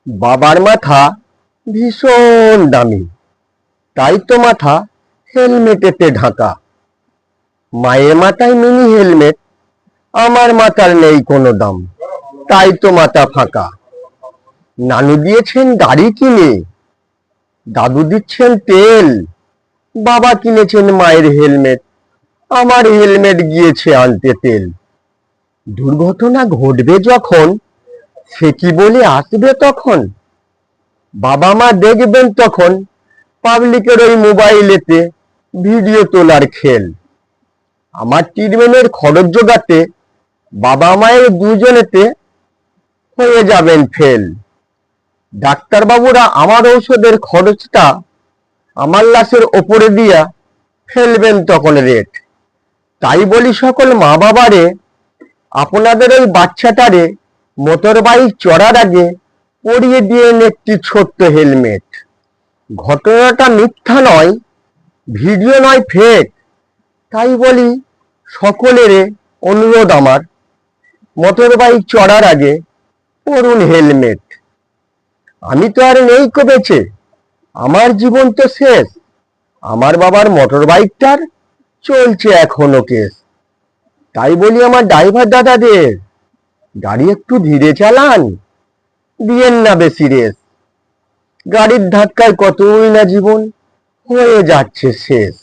বাবার মাথা ভীষণ দামি, তাই তো মাথা হেলমেটেতে ঢাকা। মায়ের মাথায় মিনি হেলমেট, আমার মাথার নেই কোনো দাম, তাই তো মাথা ফাঁকা। নানু দিয়েছেন গাড়ি কিনে, দাদু দিচ্ছেন তেল, বাবা কিনেছেন মায়ের হেলমেট, আমার হেলমেট গিয়েছে আনতে তেল। দুর্ঘটনা ঘটবে যখন, সে কি বলে আসবে তখন? বাবা মা দেখবেন তখন পাবলিকের ওই মোবাইলেতে ভিডিও তোলার খেল। আমার ট্রিটমেন্টের খরচ জোগাতে বাবা মায়ের দুজনেতে হয়ে যাবেন ফেল। ডাক্তারবাবুরা আমার ঔষধের খরচটা আমার লাশের ওপরে দিয়া ফেলবেন তখন রেট। তাই বলি সকল মা বাবারে, আপনাদের ওই বাচ্চাটারে মোটর বাইক চড়ার আগে পরিয়ে দিয়েন একটি ছোট্ট হেলমেট। ঘটনাটা মিথ্যা নয়, ভিডিও নয় ফেক। তাই বলি সকলের অনুরোধ আমার, মোটর বাইক চড়ার আগে পরুন হেলমেট। আমি তো আর নেই কো বেঁচে, আমার জীবন তো শেষ। আমার বাবার মোটর বাইকটার চলছে এখনো কেস। তাই বলি আমার ড্রাইভার দাদাদের, গাড়ি একটু ধীরে চালান, দিয়েন না বেশি রেস। গাড়ির ধাক্কায় কতই না জীবন হয়ে যাচ্ছে শেষ।